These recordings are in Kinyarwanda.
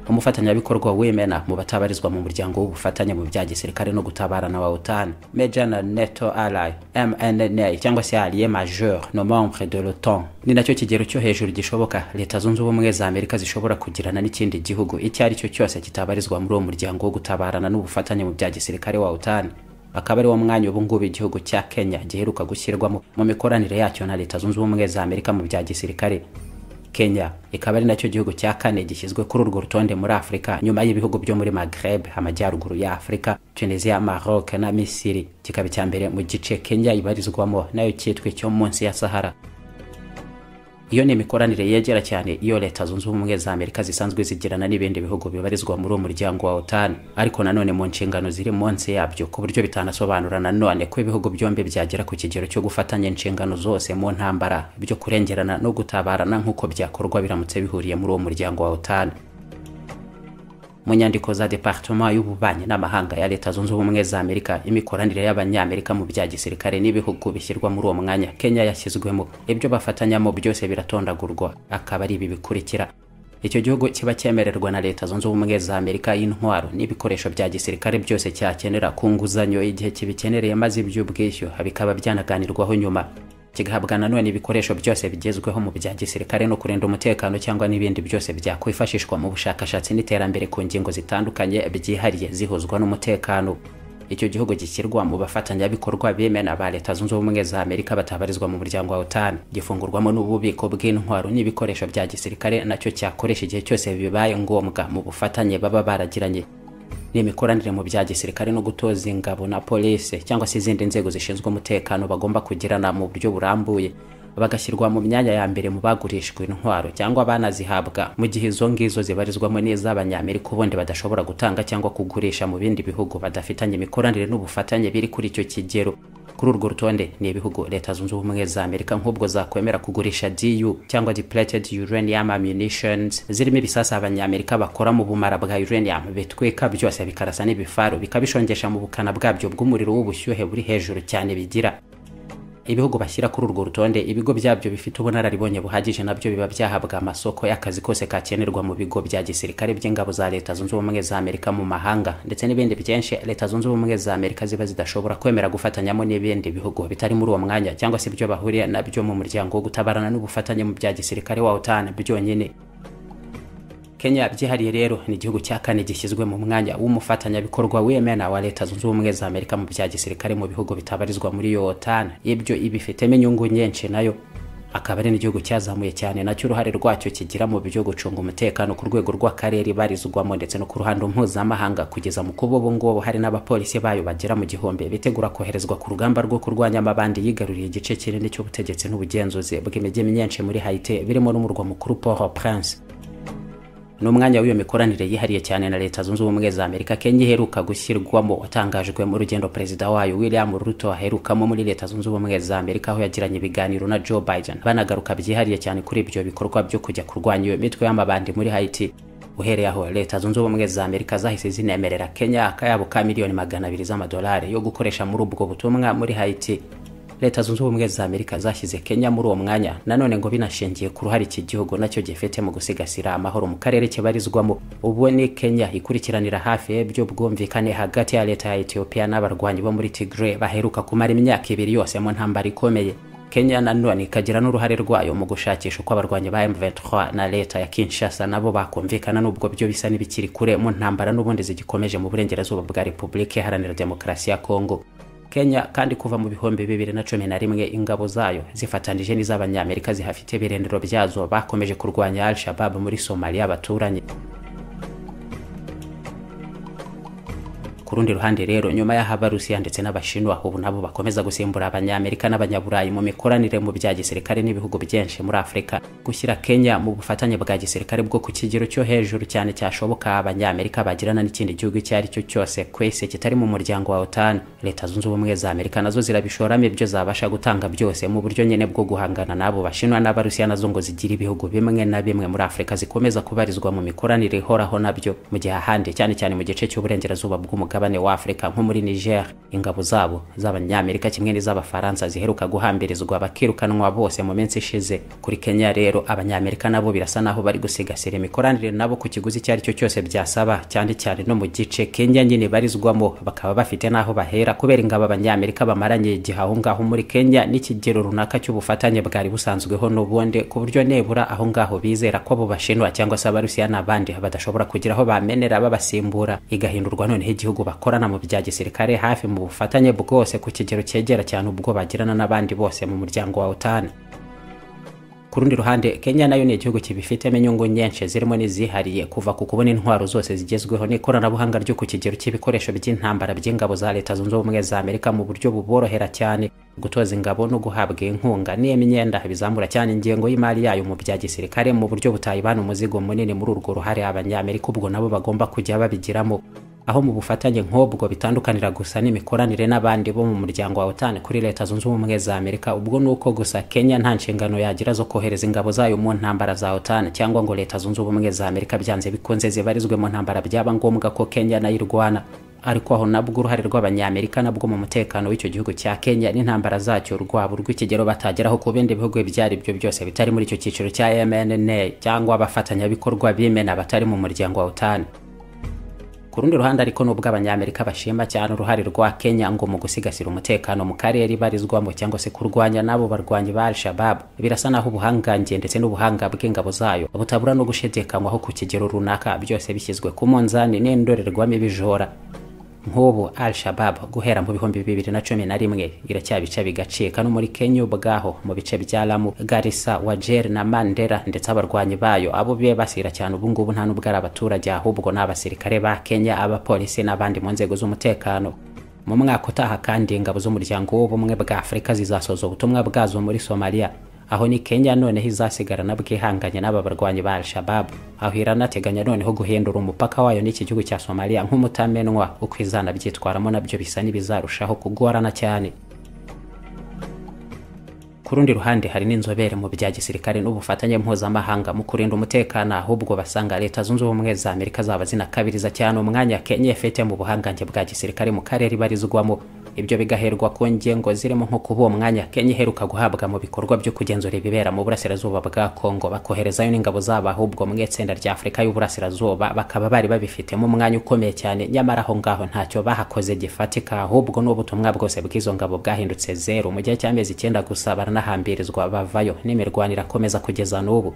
umufatanyabikorwa w'Imena mu batabarizwa mu muryango w'ubufatanye mu bya gisirikare no gutabarana wa OTAN, Major na NATO Ally MNNA cyangwa se Allié Majeur no membre de l'OTAN. Ni nacyo kigero cyo hejuru gishoboka Leta Zunze Ubumwe za Amerika zishobora kugirana n'ikindi gihugu icyo ari cyo cyose kitabarizwa muri uwo muryango wo gutabarana n'ubufatanye mu bya gisirikare wa OTAN. Akaba ari wo mwanya ubu ngubu igihugu cya Kenya giheruka gushyirwamo mu mikoranire yacyo na Leta Zunze Ubumwe za Amerika mu bya gisirikare. Kenya ikaba ari nacyo gihugu cya kane gishyizwe kuri urwo rutonde muri Afrika nyuma y'ibihugu byo muri Maghreb, amajyaruguru ya Afrika, Tunisia, Maroc na Misiri. Kikaba cya mbere mu gice Kenya ibarizwamo nayo cyitwa cyo munsi ya Sahara. Iyo ni imikoranire yegera cyane iyo Leta Zunze Ubumwe za Amerika zisanzwe zigirana n'ibindi bihugu bibarizwa muri uwo muryango wa OTAN, ariko nanone mu nshingano ziri munsi yabyo ku buryo bitanasobanura nanone ko ibihugu byombi byagera ku kigero cyo gufatanya inshingano zose mu ntambara byo kurengerana no gutabarana nk'uko byakorwa biramutse bihuriye muri uwo muryango wa OTAN. Mu nyandiko za Departement y'Ububanyi n'Amahanga ya Leta Zunze Ubumwe za Amerika, imikoranire y'abanyamerika mu bya gisirikare n'ibihugu bishyirwa muri uwo mwanya Kenya yashyizwemo, ibyo bafatanyamo byose biratondagurwa, akaba ari ibi bikurikira. Icyo gihugu kiba cyemererwa na Leta Zunze Ubumwe za Amerika y'intwaro n'ibikoresho bya gisirikare byose cyakenera ku nguzanyo igihe kibikenereye, maze iby'ubwishyu bikaba byanaganirwaho nyuma. Kigahabwa nanone ibikoresho byose bigezweho mu bya gisirikare no kurinda umutekano cyangwa n'ibindi byose byakwifashishwa mu bushakashatsi n'iterambere ku ngingo zitandukanye byihariye zihuzwa n'umutekano. Icyo gihugu gishyirwa mu bafatanyabikorwa b'Imena ba Leta Zunze Ubumwe za Amerika batabarizwa mu muryango wa OTAN, gifungurwamo n'ububiko bw'intwaro n'ibikoresho bya gisirikare nacyo cyakoresha igihe cyose bibaye ngombwa mu bufatanye baba baragiranye. Ni imikoranire mu bya gisirikare no gutoza ingabo na police cyangwa se izindi nzego zishinzwe umutekano bagomba kugirana mu buryo burambuye, bagashyirwa mu myanya ya mbere mu bagurishwa intwaro cyangwa banazihabwa mu gihe izo ngizo zibarizwamo n'iz'abanyamerika ubundi badashobora gutanga cyangwa kugurisha mu bindi bihugu badafitanye imikoranire n'ubufatanye biri kuri icyo kigero. Kuri urwo rutonde ni ibihugu Leta Zunze Ubumwe za Amerika nk'ubwo zakwemera kugurisha DU cyangwa depleted uranium ammunitions, zirimo ibisasa abanyamerika bakora mu bumara bwa uranium bitwika byose bikarasa n'ibifaru bikabishongesha mu bukana bwabyo bw'umuriro w'ubushyuhe buri hejuru cyane bigira. Ibihugu bashyira kuri urwo rutonde ibigo byabyo bifite ubunararibonye buhagije nabyo biba byahabwa amasoko y'akazi kose kakenerwa mu bigo bya gisirikare by'ingabo za Leta Zunze Ubumwe za Amerika mu mahanga, ndetse n'ibindi byinshi Leta Zunze Ubumwe za Amerika ziba zidashobora kwemera gufatanyamo n'ibindi bihugu bitari muri uwo mwanya cyangwa se ibyo bahuriye nabyo mu muryango wo gutabarana n'ubufatanye mu bya gisirikare wa OTAN byonyine. Kenya byihariye rero ni igihugu cya kane gishyizwe mu mwanya w'umufatanyabikorwa w'Imena wa Leta Zunze Ubumwe za Amerika mu bya gisirikare mu bihugu bitabarizwa muri iyo OTAN. Ibyo ibifitemo inyungu nyinshi nayo, akaba ari n'igihugu cyazamuye cyane nacyo uruhare rwacyo kigira mu byo gucunga umutekano ku rwego rw'akarere barizwamo ndetse no ku ruhando mpuzamahanga, kugeza mu kuba ubu ngubu hari n'abapolisi bayo bagera mu gihumbi bitegura koherezwa ku rugamba rwo kurwanya amabandi yigaruriye igice kinini cy'ubutegetsi n'ubugenzuzi bw'imijyi myinshi muri Haiti birimo n'umurwa mukuru Port-au-Prince. N'umwanya w'iyo mikoranire yihariye cyane na Leta Zunze Ubumwe za Amerika Kenya iheruka gushyirwamo, watangajwe mu rugendo Perezida wayo William Ruto aherukamo muri Leta Zunze Ubumwe za Amerika, aho yagiranye ibiganiro na Joe Biden banagaruka byihariye cyane kuri ibyo bikorwa byo kujya kurwanya iyo mitwe y'amabandi muri Haiti. Uhereye aho Leta Zunze Ubumwe za Amerika zahise zinemerera Kenya akayabo ka miliyoni 200 z'amadolari yo gukoresha muri ubwo butumwa muri Haiti. Leta Zunze Ubumwe za Amerika zashyize Kenya muri uwo mwanya nanone ngo binashingiye ku ruhare iki gihugu nacyo gifite mu gusigasira amahoro mu karere kibarizwamo. Ubu ni Kenya ikurikiranira hafi ibyo bwumvikane hagati ya leta ya Ethiopia n'abarwanyi bo muri Tigray baheruka kumara imyaka 2 yose mu ntambara ikomeye. Kenya nanone ikagira n'uruhare rwayo mu gushakisha uko abarwanyi ba M23 na leta ya Kinshasa nabo bakumvikana, n'ubwo byo bisa n'ibikiri kure mu ntambara n'ubundi zigikomeje mu burengerazuba bwa Repubulika Iharanira Demokarasi ya Kongo. Kenya kandi kuva mu bihumbi 2011 ingabo zayo zifatanije n'iz'abanyamerika zihafite birendero byazo bakomeje kurwanya Al-Shabaab muri Somalia baturanye. Ku rundi ruhande rero, nyuma y'Abarusiya ndetse n'Abashinwa ubu nabo bakomeza gusimbura Abanyamerika n'Abanyaburayi mu mikoranire mu bya gisirikare n'ibihugu byinshi muri Afrika, gushyira Kenya mu bufatanye bwa gisirikare bwo ku kigero cyo hejuru cyane cyashoboka Abanyamerika bagirana n'ikindi gihugu icyo ari cyo cyose kwese kitari mu muryango wa OTAN. Leta Zunze Ubumwe za Amerika nazo zirabishoramo ibyo zabasha gutanga byose mu buryo nyene bwo guhangana nabo Bashinwa n'Abarusiya nazo ngo zigira ibihugu bimwe na bimwe muri Afrika zikomeza kubarizwa mu mikoranire ihoraho nabyo, mu gihe ahandi cyane cyane mu gice cy'uburengerazuba bw'umugabane mugabane wa Afrika nko muri Niger. Ingabo zabo z'abanyamerika kimwe n'iz'abafaransa ziheruka guhambirizwa bakirukanwa bose mu minsi ishize. Kuri Kenya rero abanyamerika nabo birasa naho bari gusigasira imikoranire nabo ku kiguzi cyari cyo cyose byasaba, cyane cyane no mu gice Kenya nyine barizwamo, bakaba bafite naho bahera kubera ingabo abanyamerika bamaranye igihe aho ngaho muri Kenya n'ikigero runaka cy'ubufatanye bwari busanzweho n'ubundi, ku buryo nebura aho ngaho bizera ko abo Bashinwa cyangwa se Abarusiya n'abandi badashobora kugira aho bamenera babasimbura, igahindurwa noneho igihugu bakorana mu bya gisirikare hafi mu bufatanye bwose ku kigero cyegera cyane ubwo bagirana n'abandi bose mu muryango wa OTAN. Ku rundi ruhande Kenya nayo ni igihugu kibifitemo inyungu nyinshi zirimo n'izihariye, kuva ku kubona intwaro zose zigezweho n'ikoranabuhanga ryo ku kigero cy'ibikoresho by'intambara by'ingabo za Leta Zunze Ubumwe za Amerika mu buryo buborohera cyane, gutoza ingabo no guhabwa inkunga n'imyenda bizamura cyane ingengo y'imari yayo mu bya gisirikare mu buryo butayibana umuzigo munini muri urwo ruhare abanyamerika ubwo nabo bagomba kujya babigiramo. Aho mu bufatanye nk'ubwo bitandukanira gusa n'imikoranire n'abandi bo mu muryango wa OTAN kuri Leta Zunze Ubumwe za Amerika, ubwo nuko gusa Kenya nta nshingano yagira zo kohereza ingabo zayo mu ntambara za OTAN, cyangwa ngo Leta Zunze Ubumwe za Amerika byanze bikunze zibarizwe mu ntambara byaba ngombwa ko Kenya nayo irwana. Ariko aho nabwo uruhare rw'abanyamerika nabwo mu mutekano w'icyo gihugu cya Kenya n'intambara zacyo rwabo rw'ikigero batageraho ku bindi bihugu byari byo byose bitari muri icyo cyiciro cya MNNA cyangwa abafatanyabikorwa b'imena batari mu muryango wa OTAN. Ku rundi ruhande ariko nubwo abanyamerika bashima cyane uruhare rwa Kenya ngo mu gusigasira umutekano mu karere ibarizwamo cyangwa se kurwanya nabo barwanyi ba Al-Shabaab, birasa naho ubuhangange ndetse n'ubuhanga bw'ingabo zayo butabura no gushidikanywaho ku kigero runaka, byose bishyizwe ku munzani n'indorerwamo ibijora. Nk'ubu Al-Shabaab guhera mu 2011 iracyabica bigacika no muri Kenya ubwaho mu bice bya Lamu, Garissa, Wajir na Mandera, ndetse abarwanyi bayo abo biye basira cyane ubu ngubu nta nubwo ari abaturage ahubwo n'abasirikare ba Kenya, abapolisi n'abandi mu nzego z'umutekano. Mu mwaka utaha kandi ingabo z'umuryango w'ubumwe bwa Afrika zizasoza ubutumwa bwazo muri Somalia, aho ni Kenya noneho izasigarana bwihanganye n'aba barwanyi ba Al-Shabaab, aho iranateganya noneho guhindura umupaka wayo n'iki gihugu cya Somalia nk'umutamenwa, uko izana byitwaramo nabyo bisa n'ibizarushaho kugorana cyane. Ku rundi ruhande hari n'inzobere mu bya gisirikare n'ubufatanye mpuzamahanga mu kurinda umutekano, ahubwo basanga Leta Zunze Ubumwe za Amerika zaba zinakabiriza cyane umwanya Kenya ifite mu buhangange bwa gisirikare mu karere ibarizwamo. Ibyo bigaherwa ku ngengo zirimo nko kuba uwo mwanya Kenya iheruka guhabwa mu bikorwa byo kugenzura ibibera mu burasirazuba bwa Kongo, bakoherezayo n'ingabo zabo ahubwo mu itsinda rya Afrika y'uburasirazuba bakaba bari babifitemo umwanya ukomeye cyane, nyamara aho ngaho ntacyo bahakoze gifatika, ahubwo n'ubutumwa bwose bw'izo ngabo bwahindutse zero mu gihe cy'amezi 9 gusa baranahambirizwa bavayo n'imirwanire akomeza kugeza n'ubu.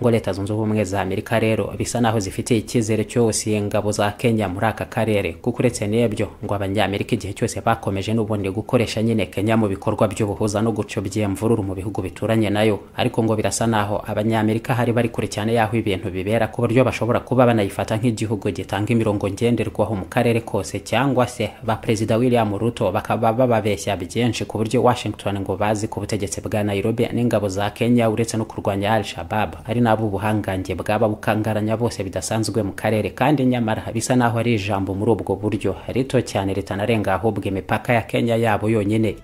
Ngo Leta Zunze Ubumwe za Amerika rero bisa naho zifite icyizere cyose ingabo za Kenya muri aka karere, kuko uretse n'ibyo ngo abanyamerika igihe cyose bakomeje n'ubundi gukoresha nyine Kenya mu bikorwa by'ubuhuza no gucobya imvururu mu bihugu bituranye nayo, ariko ngo birasa naho abanyamerika hari bari kure cyane yaho ibintu bibera ku buryo bashobora kuba banayifata nk'igihugu gitanga imirongo ngenderwaho mu karere kose, cyangwa se ba Perezida William Ruto bakaba bababeshya byinshi ku buryo Washington ngo bazi ku butegetsi bwa Nairobi n'ingabo za Kenya uretse no kurwanya Al-Shabaab ari nabo ubuhangange bwaba bukangaranya bose bidasanzwe mu karere, kandi nyamara bisa naho ari ijambo muri ubwo buryo rito cyane ritanarenga ahubwo imipaka ya Kenya yabo yonyine.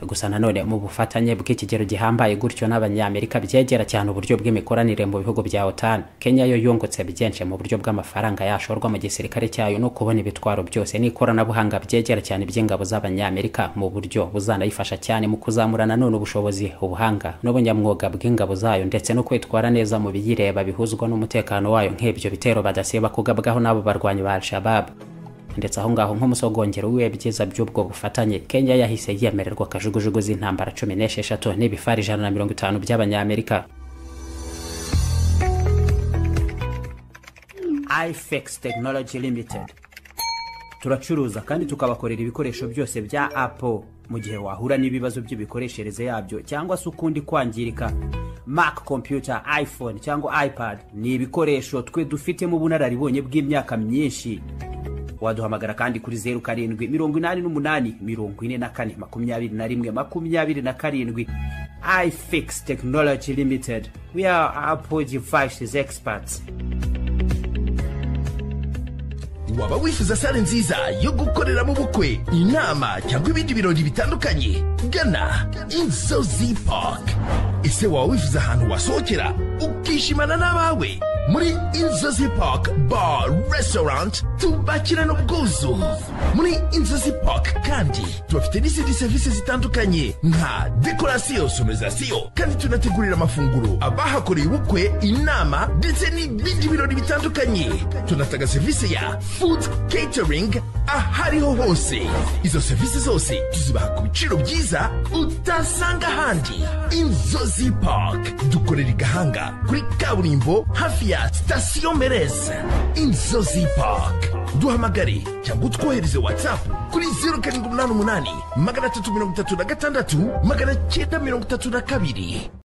Gusa nanone mu bufatanye bw'ikigero gihambaye gutyo n'abanyamerika byegera cyane uburyo bw'imikoranire mu bihugu bya OTAN, Kenya yo yungutse byinshi mu buryo bw'amafaranga yashorwa mu gisirikare cyayo no kubona ibitwaro byose n'ikoranabuhanga byegera cyane by'ingabo z'abanyamerika mu buryo buzanayifasha cyane mu kuzamura nanone ubushobozi, ubuhanga n'ubunyamwuga bw'ingabo zayo, ndetse no kwitwara neza mu biyireba bihuzwa n'umutekano wayo nk'ibyo bitero badasiba kugabwaho n'abo barwanyi ba Al-Shabaab. Ndetse aho ngaho nk'umusogongero w'ibyiza by'ubwo bufatanye, Kenya yahise yemererwa kajugujugu z'intambara 16 n'ibifari 150 by'abanyamerika. iFix Technology Limited turacuruza kandi tukabakorera ibikoresho byose bya Apple mu gihe wahura n'ibibazo by'ibikoreshereze yabyo cyangwa se ukundi kwangirika. Mac computer, iPhone cyangwa iPad ni ibikoresho twe dufite mu bunararibonye bw'imyaka myinshi. Waduhamagara kandi kuri 0788442127. iFix Technology Limited, we are Apple devices experts. Waba wifuza sale nziza yo gukorera mu bukwe, inama cyangwa ibindi birori bitandukanye? Gana Inzozi Park. Ese waba wifuza ahantu wasohokera ukishimana n'abawe. Muri Inzozi Park Bar Restaurant tubakirana ubwuzu. Muri Inzozi Park kandi tubafite n'izindi serivisi zitandukanye nka decoration, sonorisation, kandi tunategurira amafunguro abahakoreye ubukwe, inama ndetse n'ibindi birori bitandukanye. Tunatanga serivisi ya food catering ahariho hose. Izo serivisi zose tuzibaha ku biciro byiza utasanga ahandi. Inzozi Park dukorera i Gahanga kuri kaburimbo hafi ya Station Merez. Inzozi Park. Duhamagare cyangwa utwohereze WhatsApp kuri 0788 336 932.